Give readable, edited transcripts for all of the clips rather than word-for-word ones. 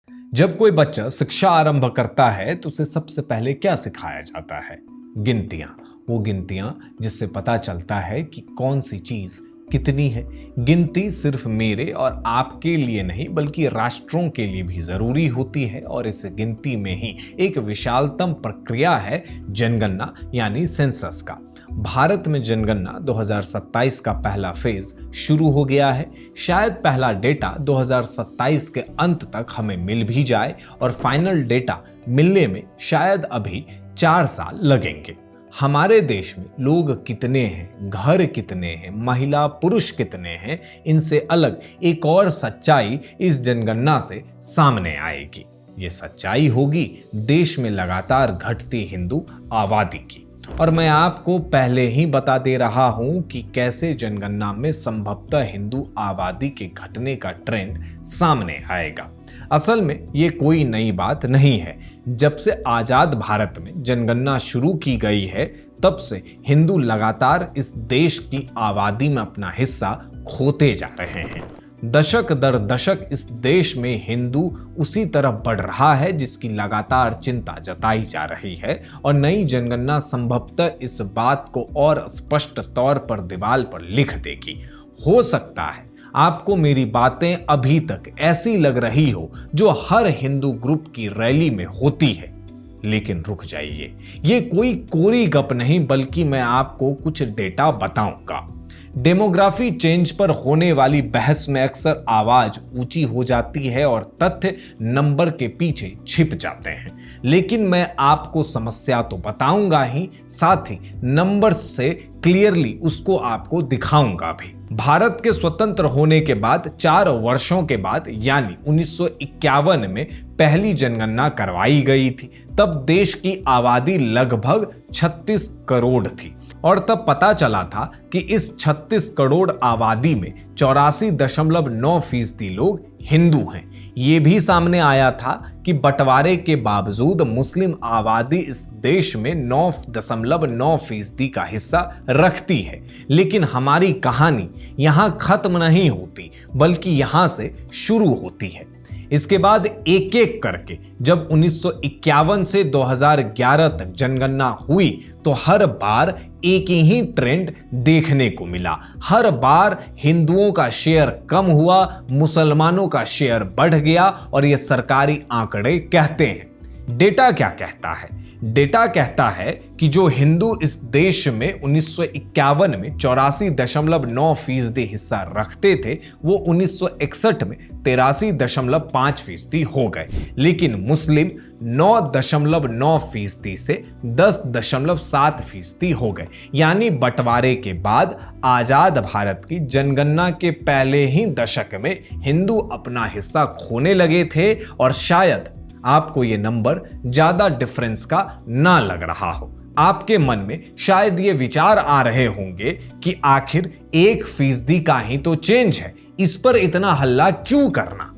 जब कोई बच्चा शिक्षा आरंभ करता है तो उसे सबसे पहले क्या सिखाया जाता है? गिनतियां। वो गिनतियां जिससे पता चलता है कि कौन सी चीज कितनी है। गिनती सिर्फ मेरे और आपके लिए नहीं बल्कि राष्ट्रों के लिए भी जरूरी होती है और इस गिनती में ही एक विशालतम प्रक्रिया है जनगणना यानी सेंसस का। भारत में जनगणना 2027 का पहला फेज शुरू हो गया है। शायद पहला डेटा 2027 के अंत तक हमें मिल भी जाए और फाइनल डेटा मिलने में शायद अभी 4 साल लगेंगे। हमारे देश में लोग कितने हैं, घर कितने हैं, महिला पुरुष कितने हैं, इनसे अलग एक और सच्चाई इस जनगणना से सामने आएगी। ये सच्चाई होगी देश में लगातार घटती हिंदू आबादी की। और मैं आपको पहले ही बता दे रहा हूं कि कैसे जनगणना में संभवतः हिंदू आबादी के घटने का ट्रेंड सामने आएगा। असल में ये कोई नई बात नहीं है। जब से आजाद भारत में जनगणना शुरू की गई है तब से हिंदू लगातार इस देश की आबादी में अपना हिस्सा खोते जा रहे हैं। दशक दर दशक इस देश में हिंदू उसी तरह बढ़ रहा है जिसकी लगातार चिंता जताई जा रही है और नई जनगणना संभवतः इस बात को और स्पष्ट तौर पर दीवार पर लिख देगी। हो सकता है आपको मेरी बातें अभी तक ऐसी लग रही हो जो हर हिंदू ग्रुप की रैली में होती है, लेकिन रुक जाइए, ये कोई कोरी गप नहीं बल्कि मैं आपको कुछ डेटा बताऊंगा। डेमोग्राफी चेंज पर होने वाली बहस में अक्सर आवाज ऊंची हो जाती है और तथ्य नंबर के पीछे छिप जाते हैं, लेकिन मैं आपको समस्या तो बताऊंगा ही, साथ ही नंबर से क्लियरली उसको आपको दिखाऊंगा भी। भारत के स्वतंत्र होने के बाद 4 वर्षों के बाद यानी 1951 में पहली जनगणना करवाई गई थी। तब देश की आबादी लगभग 36 करोड़ थी और तब पता चला था कि इस 36 करोड़ आबादी में 84.9% लोग हिंदू हैं। ये भी सामने आया था कि बंटवारे के बावजूद मुस्लिम आबादी इस देश में 9.9% का हिस्सा रखती है। लेकिन हमारी कहानी यहां खत्म नहीं होती बल्कि यहां से शुरू होती है। इसके बाद एक एक करके जब 1951 से 2011 तक जनगणना हुई तो हर बार एक ही ट्रेंड देखने को मिला। हर बार हिंदुओं का शेयर कम हुआ, मुसलमानों का शेयर बढ़ गया और ये सरकारी आंकड़े कहते हैं। डेटा क्या कहता है? डेटा कहता है कि जो हिंदू इस देश में 1951 में 84.9% हिस्सा रखते थे वो 1961 में 83.5% हो गए, लेकिन मुस्लिम 9.9% से 10.7% हो गए। यानी बंटवारे के बाद आजाद भारत की जनगणना के पहले ही दशक में हिंदू अपना हिस्सा खोने लगे थे और शायद आपको ये नंबर ज्यादा डिफरेंस का ना लग रहा हो। आपके मन में शायद ये विचार आ रहे होंगे कि आखिर 1% का ही तो चेंज है, इस पर इतना हल्ला क्यों करना?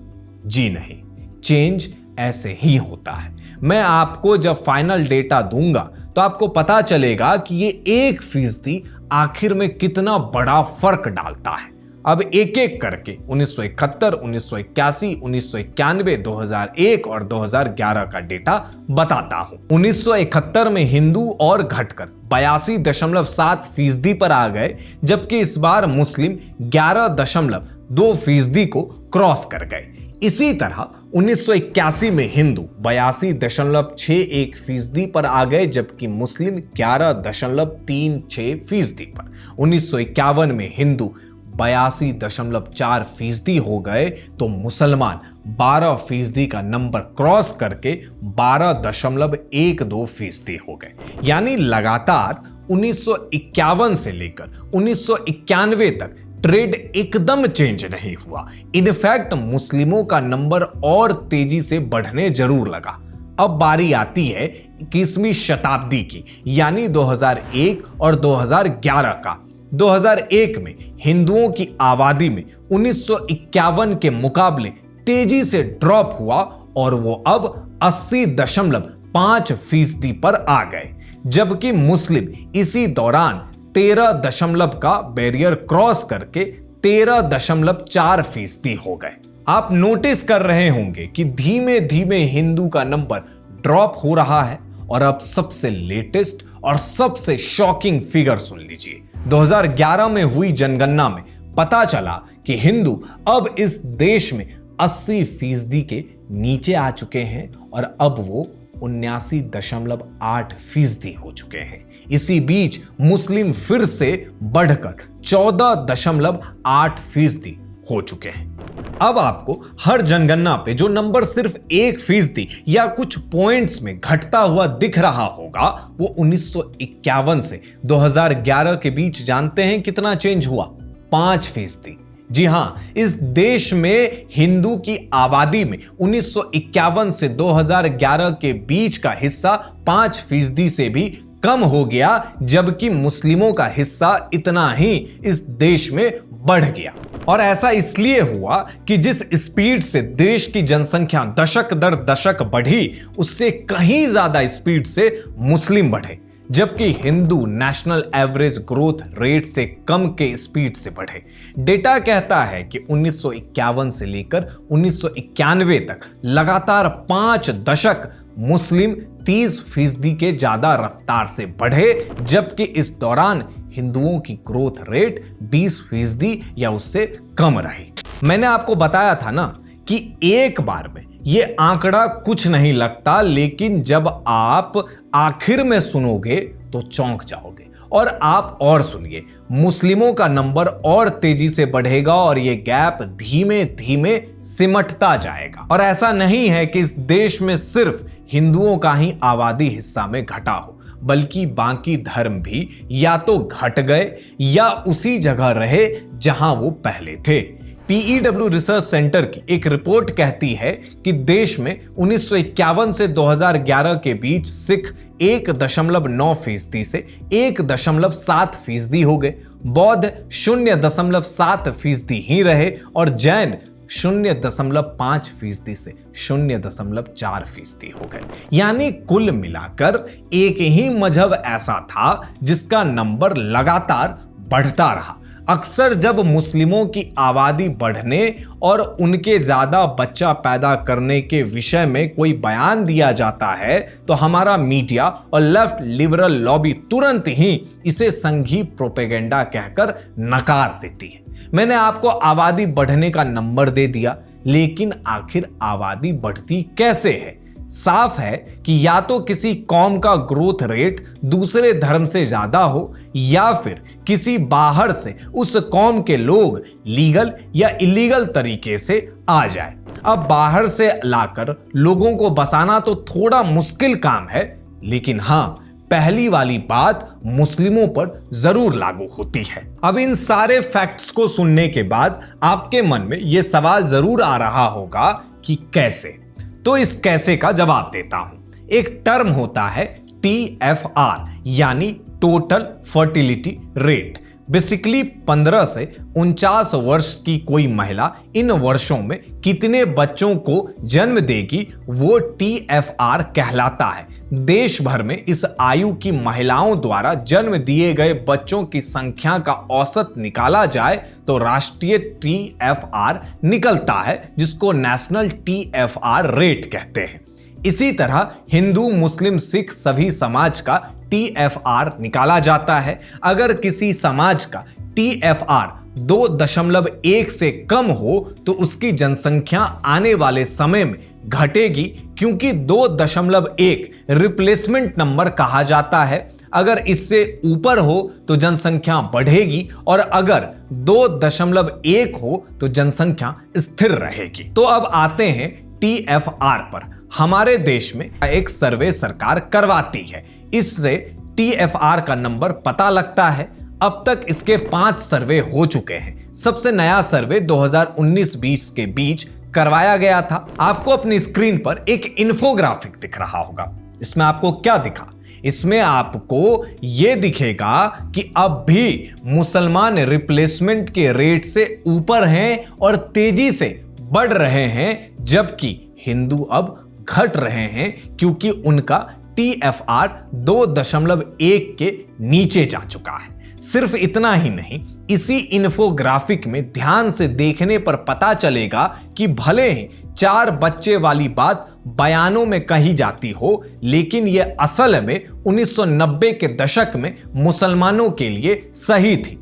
जी नहीं, चेंज ऐसे ही होता है। मैं आपको जब फाइनल डेटा दूंगा तो आपको पता चलेगा कि ये 1% आखिर में कितना बड़ा फर्क डालता है। अब एक एक करके 1971, 1981, 1991, 2001 और 2011 का डेटा बताता हूं। 1971 में हिंदू और घटकर 82.7% पर आ गए, जबकि इस बार मुस्लिम 11.2% को क्रॉस कर गए। इसी तरह 1981 में हिंदू 82.61% पर आ गए, जबकि मुस्लिम 11.36% पर। 1951 में हिंदू 82.4% हो गए तो मुसलमान 12% का नंबर क्रॉस करके 12.12% हो गए। यानी लगातार 1951 से लेकर 1991 तक ट्रेड एकदम चेंज नहीं हुआ। इनफैक्ट मुस्लिमों का नंबर और तेजी से बढ़ने जरूर लगा। अब बारी आती है 21वीं शताब्दी की, यानी 2001 और 2011 का। 2001 में हिंदुओं की आबादी में 1951 के मुकाबले तेजी से ड्रॉप हुआ और वो अब 80.5% पर आ गए, जबकि मुस्लिम इसी दौरान 13 का बैरियर क्रॉस करके 13.4% हो गए। आप नोटिस कर रहे होंगे कि धीमे धीमे हिंदू का नंबर ड्रॉप हो रहा है। और अब सबसे लेटेस्ट और सबसे शॉकिंग फिगर सुन लीजिए। 2011 में हुई जनगणना में पता चला कि हिंदू अब इस देश में 80% के नीचे आ चुके हैं और अब वो 79.8% हो चुके हैं। इसी बीच मुस्लिम फिर से बढ़कर 14.8% हो चुके हैं। अब आपको हर जनगणना पे जो नंबर सिर्फ 1% या कुछ पॉइंट्स में घटता हुआ दिख रहा होगा, वो 1951 से 2011 के बीच जानते हैं कितना चेंज हुआ? 5%। जी हां, इस देश में हिंदू की आबादी में 1951 से 2011 के बीच का हिस्सा 5% से भी कम हो गया, जबकि मुस्लिमों का हिस्सा इतना ही इस देश में बढ़ गया। और ऐसा इसलिए हुआ कि जिस स्पीड से देश की जनसंख्या दशक दर दशक बढ़ी, उससे कहीं ज्यादा स्पीड से मुस्लिम बढ़े, जबकि Hindu national average growth rate से कम के स्पीड से बढ़े। डेटा कहता है कि 1951 से लेकर 1991 तक लगातार 5 दशक मुस्लिम 30% के ज्यादा रफ्तार से बढ़े, जबकि इस दौरान हिंदुओं की ग्रोथ रेट 20% या उससे कम रही। मैंने आपको बताया था ना कि एक बार में ये आंकड़ा कुछ नहीं लगता, लेकिन जब आप आखिर में सुनोगे तो चौंक जाओगे। और आप और सुनिए, मुस्लिमों का नंबर और तेजी से बढ़ेगा और ये गैप धीमे धीमे सिमटता जाएगा। और ऐसा नहीं है कि इस देश में सिर्फ हिंदुओं का ही आबादी हिस्सा में घटा हो, बल्कि बाकी धर्म भी या तो घट गए या उसी जगह रहे जहां वो पहले थे। PEW रिसर्च सेंटर की एक रिपोर्ट कहती है कि देश में 1951 से 2011 के बीच सिख 1.9% से 1.7% हो गए, बौद्ध 0.7% ही रहे और जैन 0.5% से 0.4% हो गए। यानी कुल मिलाकर एक ही मजहब ऐसा था जिसका नंबर लगातार बढ़ता रहा। अक्सर जब मुस्लिमों की आबादी बढ़ने और उनके ज्यादा बच्चा पैदा करने के विषय में कोई बयान दिया जाता है, तो हमारा मीडिया और लेफ्ट लिबरल लॉबी तुरंत ही इसे संघी प्रोपेगेंडा कहकर नकार देती है। मैंने आपको आबादी बढ़ने का नंबर दे दिया, लेकिन आखिर आबादी बढ़ती कैसे है? साफ है कि या तो किसी कौम का ग्रोथ रेट दूसरे धर्म से ज्यादा हो, या फिर किसी बाहर से उस कौम के लोग लीगल या इलीगल तरीके से आ जाए। अब बाहर से लाकर लोगों को बसाना तो थोड़ा मुश्किल काम है, लेकिन हां, पहली वाली बात मुस्लिमों पर जरूर लागू होती है। अब इन सारे फैक्ट्स को सुनने के बाद आपके मन में यह सवाल जरूर आ रहा होगा कि कैसे। तो इस कैसे का जवाब देता हूं। एक टर्म होता है TFR, यानी टोटल फर्टिलिटी रेट। बेसिकली 15 से 49 वर्ष की कोई महिला इन वर्षों में कितने बच्चों को जन्म देगी, वो TFR कहलाता है। देश भर में इस आयु की महिलाओं द्वारा जन्म दिए गए बच्चों की संख्या का औसत निकाला जाए तो राष्ट्रीय TFR निकलता है, जिसको नेशनल TFR रेट कहते हैं। इसी तरह हिंदू, मुस्लिम, सिख सभी समाज का TFR निकाला जाता है। अगर किसी समाज का TFR 2.1 से कम हो तो उसकी जनसंख्या आने वाले समय में घटेगी, क्योंकि 2.1 रिप्लेसमेंट नंबर कहा जाता है। अगर इससे ऊपर हो तो जनसंख्या बढ़ेगी और अगर 2.1 हो तो जनसंख्या स्थिर रहेगी। तो अब आते हैं TFR पर। हमारे देश में एक सर्वे सरकार करवाती है, इससे TFR का नंबर पता लगता है। अब तक इसके 5 सर्वे हो चुके हैं। सबसे नया सर्वे 2019-20 के बीच करवाया गया था। आपको अपनी स्क्रीन पर एक इन्फोग्राफिक दिख रहा होगा। इसमें आपको क्या दिखा? इसमें आपको यह दिखेगा कि अब भी मुसलमान रिप्लेसमेंट के रेट से ऊपर हैं और तेजी से बढ़ रहे हैं, जबकि हिंदू अब घट रहे हैं, क्योंकि उनका TFR 2.1 के नीचे जा चुका है। सिर्फ इतना ही नहीं, इसी इन्फोग्राफिक में ध्यान से देखने पर पता चलेगा कि भले ही 4 बच्चे वाली बात बयानों में कही जाती हो, लेकिन यह असल में 1990 के दशक में मुसलमानों के लिए सही थी।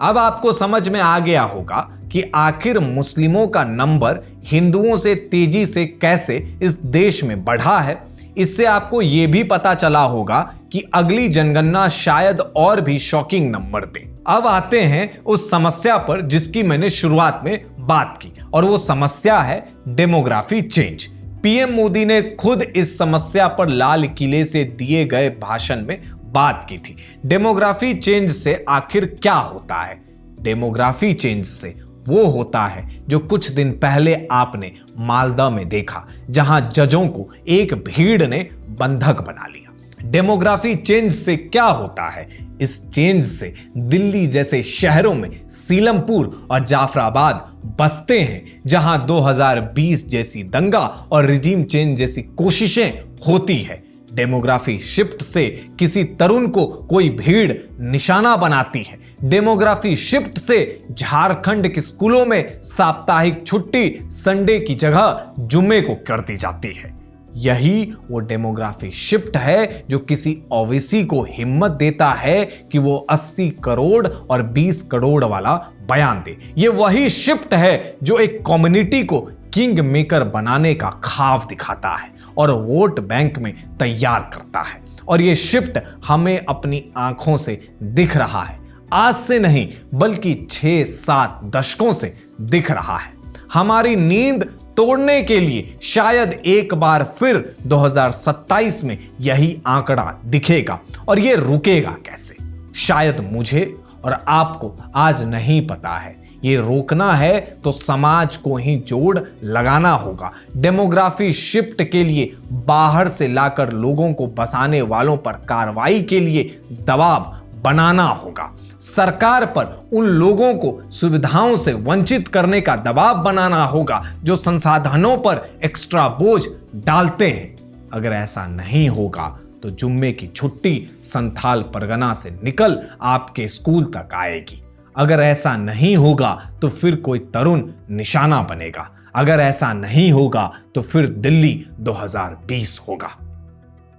अब आपको समझ में आ गया होगा कि आखिर मुस्लिमों का नंबर हिंदुओं से तेजी से कैसे इस देश में बढ़ा है। इससे आपको यह भी पता चला होगा कि अगली जनगणना शायद और भी शॉकिंग नंबर दे। अब आते हैं उस समस्या पर जिसकी मैंने शुरुआत में बात की, और वो समस्या है डेमोग्राफी चेंज। पीएम मोदी ने खुद इस समस्या पर लाल किले से दिए गए भाषण में बात की थी। डेमोग्राफी चेंज से आखिर क्या होता है? डेमोग्राफी चेंज से वो होता है जो कुछ दिन पहले आपने मालदा में देखा, जहां जजों को एक भीड़ ने बंधक बना लिया। डेमोग्राफी चेंज से क्या होता है? इस चेंज से दिल्ली जैसे शहरों में सीलमपुर और जाफराबाद बसते हैं, जहां 2020 जैसी दंगा और रिजीम चेंज जैसी कोशिशें होती है। डेमोग्राफी शिफ्ट से किसी तरुण को कोई भीड़ निशाना बनाती है। डेमोग्राफी शिफ्ट से झारखंड के स्कूलों में साप्ताहिक छुट्टी संडे की जगह जुम्मे को कर दी जाती है। यही वो डेमोग्राफी शिफ्ट है जो किसी ओवैसी को हिम्मत देता है कि वो 80 करोड़ और 20 करोड़ वाला बयान दे। ये वही शिफ्ट है जो एक कम्युनिटी को किंग मेकर बनाने का ख्वाब दिखाता है और वोट बैंक में तैयार करता है। और ये शिफ्ट हमें अपनी आंखों से दिख रहा है। आज से नहीं बल्कि 6-7 दशकों से दिख रहा है। हमारी नींद तोड़ने के लिए शायद एक बार फिर 2027 में यही आंकड़ा दिखेगा। और ये रुकेगा कैसे? शायद मुझे और आपको आज नहीं पता है। ये रोकना है तो समाज को ही जोड़ लगाना होगा। डेमोग्राफी शिफ्ट के लिए बाहर से लाकर लोगों को बसाने वालों पर कार्रवाई के लिए दबाव बनाना होगा। सरकार पर उन लोगों को सुविधाओं से वंचित करने का दबाव बनाना होगा जो संसाधनों पर एक्स्ट्रा बोझ डालते हैं। अगर ऐसा नहीं होगा तो जुम्मे की छुट्टी संथाल परगना से निकल आपके स्कूल तक आएगी। अगर ऐसा नहीं होगा तो फिर कोई तरुण निशाना बनेगा। अगर ऐसा नहीं होगा तो फिर दिल्ली 2020 होगा।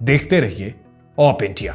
देखते रहिए ओप इंडिया।